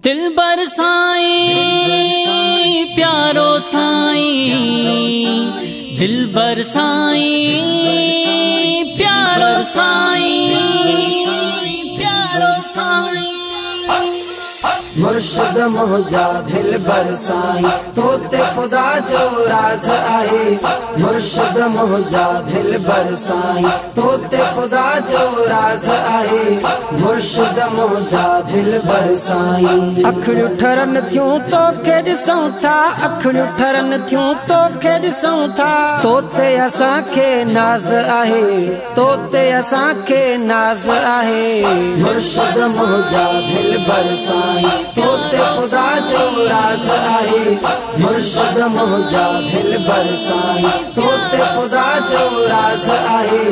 दिलबर साईं प्यारो साईं, दिलबर साईं प्यारो साईं, प्यारो साईं। मुर्शिद मुंहिंजा दिलबर साईं, तोते खुदा जो राज आहे। मुर्शिद मुंहिंजा दिलबर साईं, तोते खुदा जो राज आहे। मुर्शिद मुंहिंजा दिलबर साईं। अखियूं ठरन थियूं तोखे ॾिसूं था, अखियूं ठरन थियूं तोखे ॾिसूं था। तोते असांखे नाज़ आहे, तोते असांखे नाज़ आहे। मुर्शिद मुंहिंजा दिलबर साईं, तोते खुदा जो राज आहे। मुर्शिद मुंहिंजा दिलबर साईं, तोते खुदा जो राज आहे।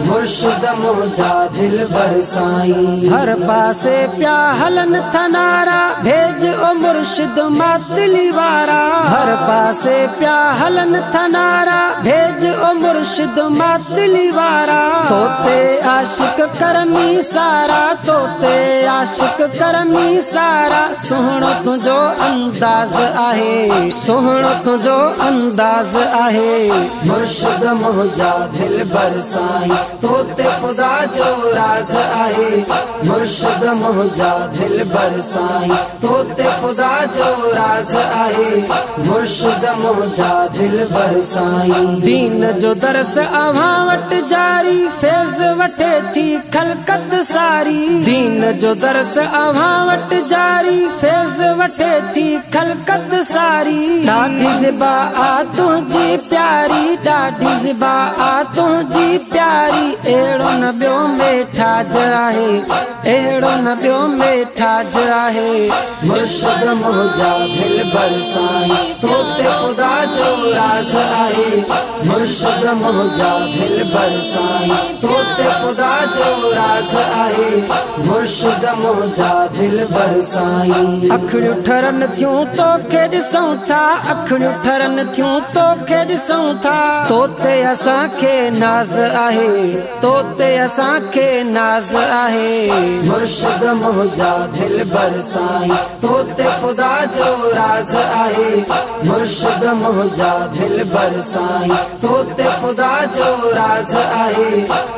मुर्शिद मुंहिंजा दिलबर साईं। हर पासे पिया हलन था नारा, भेज ओ मुर्शिद मातली वारा। हर पासे पिया हलन था नारा, भेज ओ मुर्शिद मातली वारा। तोते आशिक करमी सारा, तोते आशिक करमी सारा। सोहणो तुझो अंदाज आहे, सोहणो तुझो अंदाज आहे। मुर्शिद मुंहिंजा दिलबर साईं, तोते खुदा जो राज आहे। मुर्शिद मुंहिंजा दिलबर साईं, तोते खुदा जो राज आहे। मुर्शिद मुंहिंजा दिलबर साईं। दीन जो दरस अव्हां वट जारी, फैज़ वठे थी खलकत सारी। दीन जो दरस अव्हां वट जारी, फैज़ वठे थी खलकत सारी। ॾाढी ज़िबा आ तुंहिंजी प्यारी, ॾाढी ज़िबा आ तुंहिंजी प्यारी। अहिड़ो न ॿियो मेठाज आहे, अहिड़ो न ॿियो मेठाज आहे। मुर्शिद मुंहिंजा दिलबर साईं, तोते खुदा जो राज आहे। मुर्शिद मुंहिंजा दिलबर साईं, तोते खुदा जो राज आहे। मुर्शिद मुंहिंजा दिलबर साईं। अखियूं ठरन थियूं तोखे ॾिसूं था, अखियूं ठरन थियूं तोखे ॾिसूं था। तोते असांखे नाज़ आहे, तोते असांखे नाज़ आहे। मुर्शिद मुंहिंजा दिलबर साईं, तोते खुदा जो राज आहे। मुर्शिद मुंहिंजा दिलबर साईं, तोते खुदा जो राज आहे।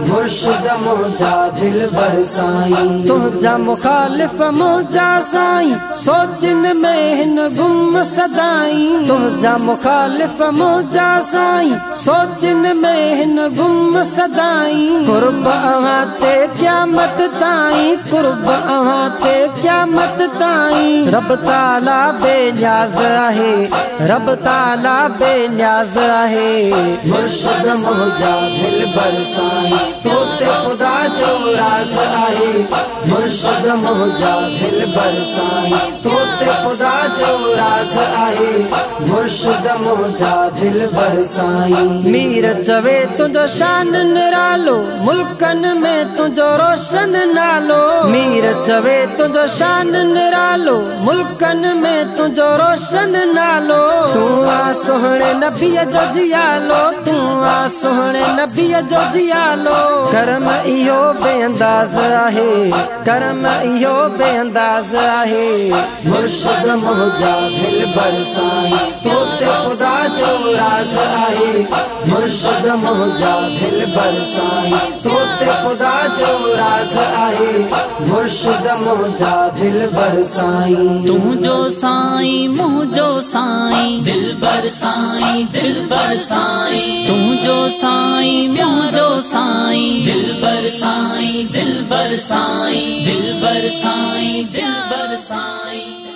मुर्शिद मुंहिंजा दिलबर साईं। तुंहिंजा मुखालिफ़ मुंहिंजा साईं, सोचन में हिन गुम सदाई। तुंहिंजा मुखालिफ़ मुंहिंजा साईं, सोचन में हिन गुम सदाई। कुर्ब अव्हां ते क़यामत ताईं, कुर्ब अव्हां ते क़यामत ताईं। रब ताला बेनियाज़ आहे, रब ताला बेनियाज़ आहे। मुर्शिद मुंहिंजा दिलबर साईं, तोते खुदा जो राज आहे। मुर्शिद मुंहिंजा दिलबर साईं, तोते खुदा जो राज आहे। मुर्शिद मुंहिंजा दिलबर साईं। मीर चवे तुंहिंजो शान निरालो, मुल्कन में तुंहिंजो रोशन नालो। मीर चवे तुंहिंजो शान निरालो, मुल्कन में तुंहिंजो रोशन नालो। तूं आ सोहणे नबीअ जो जियालो, तूं आ सोहणे नबीअ जो जियालो। करम इहो बेअंदाज़ आहे, करम इहो बेअंदाज़ आहे। मुर्शिद मुंहिंजा दिलबर साईं, तोते खुदा जो राज आहे। मुर्शिद मुंहिंजा दिलबर साईं, तोते खुदा जो राज आहे। मुर्शिद मुंहिंजा दिलबर साईं। तुंहिंजो साईं मुंहिंजो साईं, दिलबर साईं, दिलबर साईं। तुंहिंजो साईं मुंहिंजो साईं, दिलबर साईं, दिलबर साईं, दिलबर साईं, दिलबर साईं।